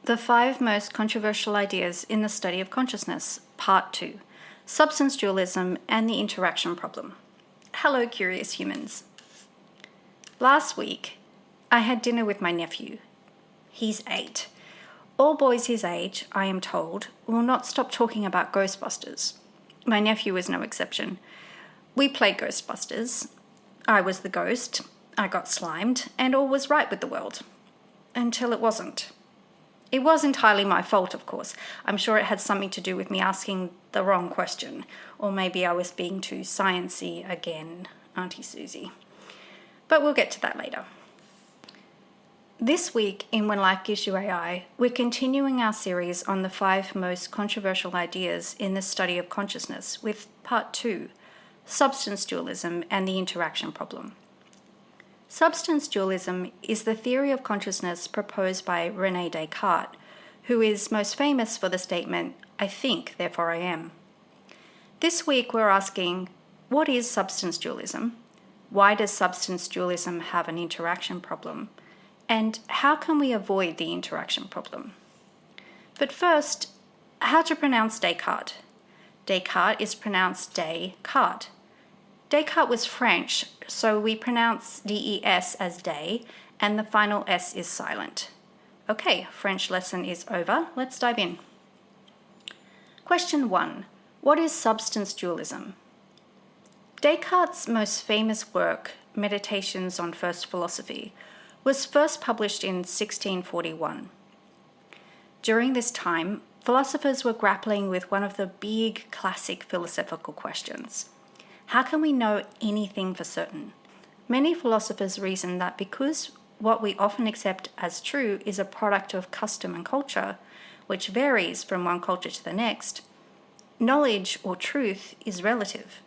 The 5 most controversial ideas in the study of consciousness, Part 2, Substance Dualism and the Interaction Problem. Hello, curious humans. Last week, I had dinner with my nephew. He's 8. All boys his age, I am told, will not stop talking about Ghostbusters. My nephew is no exception. We played Ghostbusters. I was the ghost, I got slimed, and all was right with the world. Until it wasn't. It was entirely my fault, of course. I'm sure it had something to do with me asking the wrong question. Or maybe I was being too sciencey again, Auntie Susie. But we'll get to that later. This week in When Life Gives You AI, we're continuing our series on the 5 most controversial ideas in the study of consciousness with Part 2, Substance Dualism and the Interaction Problem. Substance dualism is the theory of consciousness proposed by René Descartes, who is most famous for the statement, "I think, therefore I am." This week we're asking, what is substance dualism? Why does substance dualism have an interaction problem? And how can we avoid the interaction problem? But first, how to pronounce Descartes? Descartes is pronounced Descartes. Descartes was French, so we pronounce D-E-S as day, and the final S is silent. Okay, French lesson is over. Let's dive in. Question 1. What is substance dualism? Descartes' most famous work, Meditations on First Philosophy, was first published in 1641. During this time, philosophers were grappling with one of the big classic philosophical questions. How can we know anything for certain? Many philosophers reason that because what we often accept as true is a product of custom and culture, which varies from one culture to the next, knowledge or truth is relative.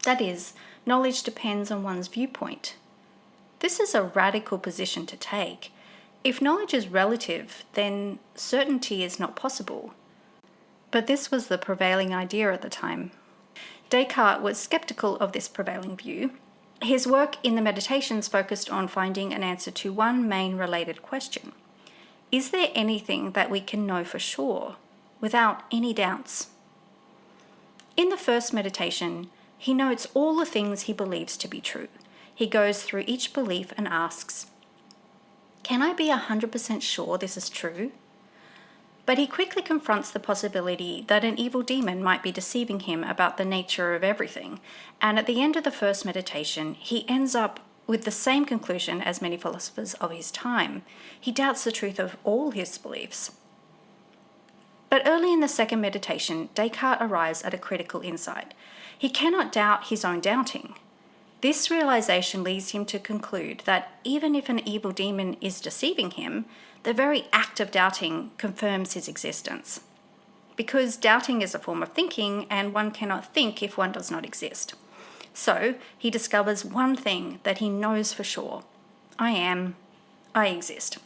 That is, knowledge depends on one's viewpoint. This is a radical position to take. If knowledge is relative, then certainty is not possible. But this was the prevailing idea at the time. Descartes was skeptical of this prevailing view. His work in the Meditations focused on finding an answer to one main related question. Is there anything that we can know for sure, without any doubts? In the first meditation, he notes all the things he believes to be true. He goes through each belief and asks, can I be 100% sure this is true? But he quickly confronts the possibility that an evil demon might be deceiving him about the nature of everything, and at the end of the first meditation, he ends up with the same conclusion as many philosophers of his time. He doubts the truth of all his beliefs. But early in the second meditation, Descartes arrives at a critical insight. He cannot doubt his own doubting. This realization leads him to conclude that even if an evil demon is deceiving him, the very act of doubting confirms his existence. Because doubting is a form of thinking, and one cannot think if one does not exist. So he discovers one thing that he knows for sure. I exist.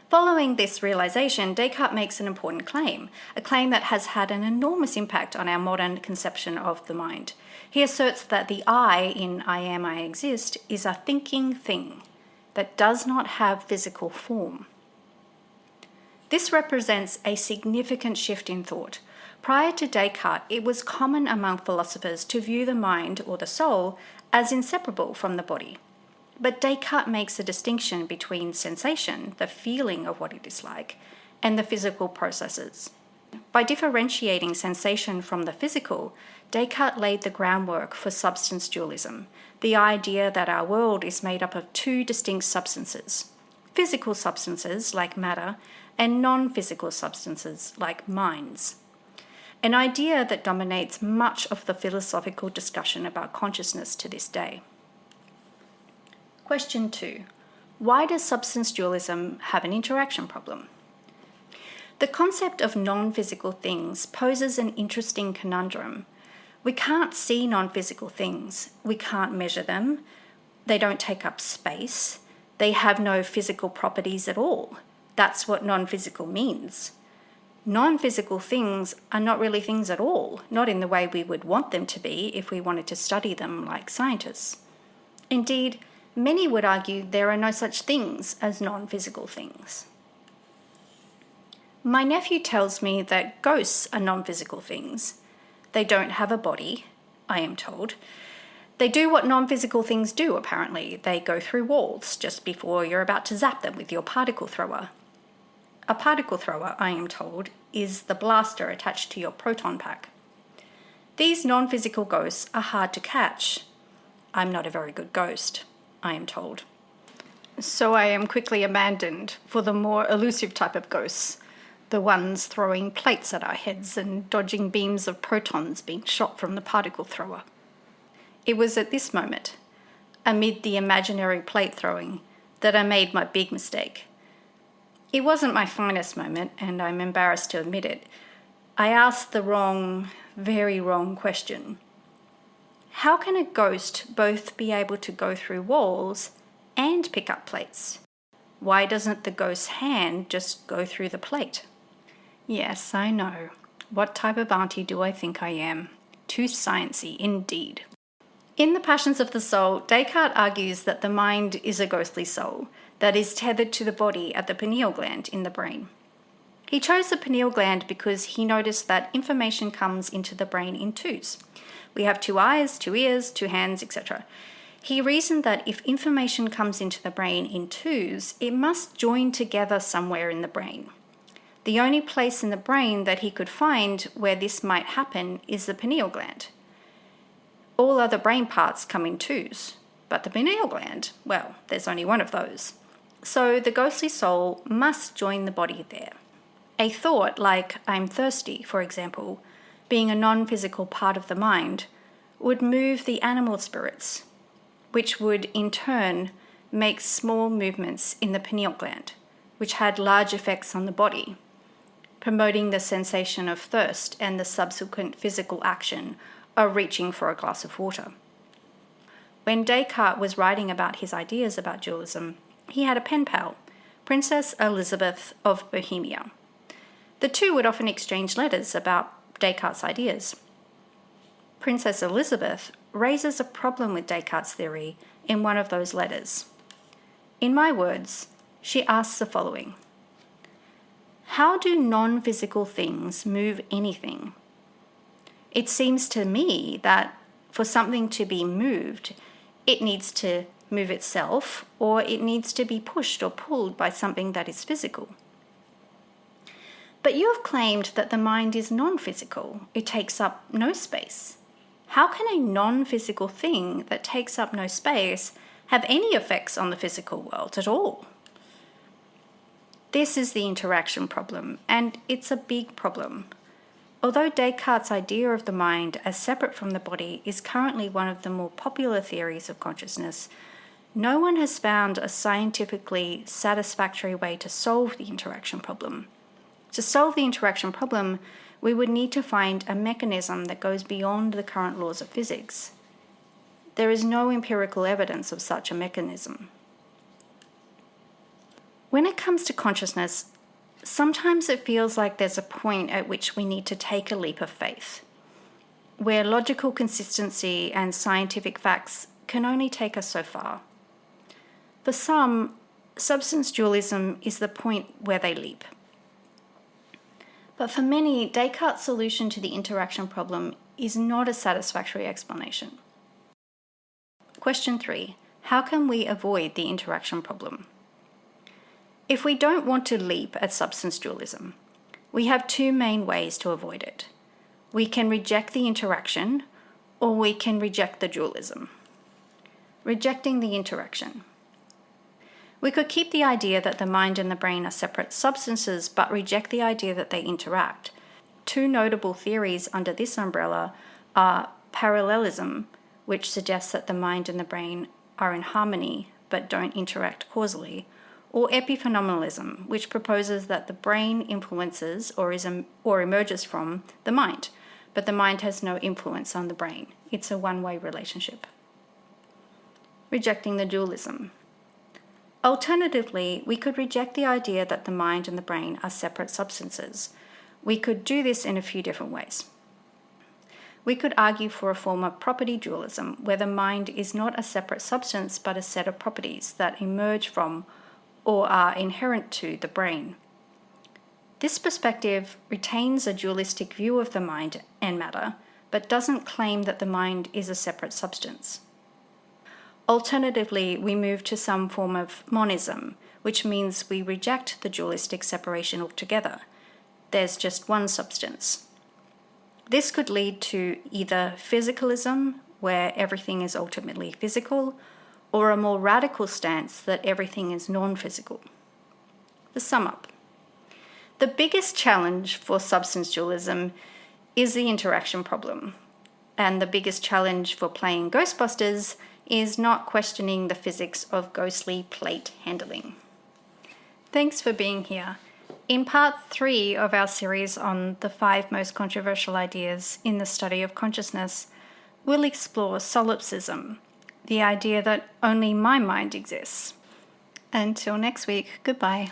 Following this realization, Descartes makes an important claim, a claim that has had an enormous impact on our modern conception of the mind. He asserts that the I in I exist is a thinking thing that does not have physical form. This represents a significant shift in thought. Prior to Descartes, it was common among philosophers to view the mind or the soul as inseparable from the body. But Descartes makes a distinction between sensation, the feeling of what it is like, and the physical processes. By differentiating sensation from the physical, Descartes laid the groundwork for substance dualism, the idea that our world is made up of 2 distinct substances, physical substances like matter and non-physical substances like minds. An idea that dominates much of the philosophical discussion about consciousness to this day. Question 2. Why does substance dualism have an interaction problem? The concept of non-physical things poses an interesting conundrum. We can't see non-physical things. We can't measure them. They don't take up space. They have no physical properties at all. That's what non-physical means. Non-physical things are not really things at all, not in the way we would want them to be if we wanted to study them like scientists. Indeed, many would argue there are no such things as non-physical things. My nephew tells me that ghosts are non-physical things. They don't have a body, I am told. They do what non-physical things do, apparently. They go through walls just before you're about to zap them with your particle thrower. A particle thrower, I am told, is the blaster attached to your proton pack. These non-physical ghosts are hard to catch. I'm not a very good ghost, I am told. So I am quickly abandoned for the more elusive type of ghosts, the ones throwing plates at our heads and dodging beams of protons being shot from the particle thrower. It was at this moment, amid the imaginary plate throwing, that I made my big mistake. It wasn't my finest moment, and I'm embarrassed to admit it. I asked the wrong, very wrong question. How can a ghost both be able to go through walls and pick up plates? Why doesn't the ghost's hand just go through the plate? Yes, I know. What type of auntie do I think I am? Too sciencey, indeed. In The Passions of the Soul, Descartes argues that the mind is a ghostly soul that is tethered to the body at the pineal gland in the brain. He chose the pineal gland because he noticed that information comes into the brain in twos. We have 2 eyes, 2 ears, 2 hands, etc. He reasoned that if information comes into the brain in twos, it must join together somewhere in the brain. The only place in the brain that he could find where this might happen is the pineal gland. All other brain parts come in twos, but the pineal gland, well, there's only one of those. So the ghostly soul must join the body there. A thought like I'm thirsty, for example, being a non-physical part of the mind, would move the animal spirits, which would in turn make small movements in the pineal gland, which had large effects on the body, promoting the sensation of thirst and the subsequent physical action of reaching for a glass of water. When Descartes was writing about his ideas about dualism, he had a pen pal, Princess Elizabeth of Bohemia. The two would often exchange letters about Descartes' ideas. Princess Elizabeth raises a problem with Descartes' theory in one of those letters. In my words, she asks the following: how do non-physical things move anything? It seems to me that for something to be moved, it needs to move itself, or it needs to be pushed or pulled by something that is physical. But you have claimed that the mind is non-physical. It takes up no space. How can a non-physical thing that takes up no space have any effects on the physical world at all? This is the interaction problem, and it's a big problem. Although Descartes' idea of the mind as separate from the body is currently one of the more popular theories of consciousness, no one has found a scientifically satisfactory way to solve the interaction problem. To solve the interaction problem, we would need to find a mechanism that goes beyond the current laws of physics. There is no empirical evidence of such a mechanism. When it comes to consciousness, sometimes it feels like there's a point at which we need to take a leap of faith, where logical consistency and scientific facts can only take us so far. For some, substance dualism is the point where they leap. But for many, Descartes' solution to the interaction problem is not a satisfactory explanation. Question 3. How can we avoid the interaction problem? If we don't want to leap at substance dualism, we have 2 main ways to avoid it. We can reject the interaction, or we can reject the dualism. Rejecting the interaction. We could keep the idea that the mind and the brain are separate substances, but reject the idea that they interact. 2 notable theories under this umbrella are parallelism, which suggests that the mind and the brain are in harmony but don't interact causally, or epiphenomenalism, which proposes that the brain influences or emerges from the mind, but the mind has no influence on the brain. It's a one-way relationship. Rejecting the dualism. Alternatively, we could reject the idea that the mind and the brain are separate substances. We could do this in a few different ways. We could argue for a form of property dualism, where the mind is not a separate substance but a set of properties that emerge from or are inherent to the brain. This perspective retains a dualistic view of the mind and matter, but doesn't claim that the mind is a separate substance. Alternatively, we move to some form of monism, which means we reject the dualistic separation altogether. There's just one substance. This could lead to either physicalism, where everything is ultimately physical, or a more radical stance that everything is non-physical. To sum up, the biggest challenge for substance dualism is the interaction problem, and the biggest challenge for playing Ghostbusters is not questioning the physics of ghostly plate handling. Thanks for being here. In part 3 of our series on the 5 most controversial ideas in the study of consciousness, we'll explore solipsism, the idea that only my mind exists. Until next week, goodbye.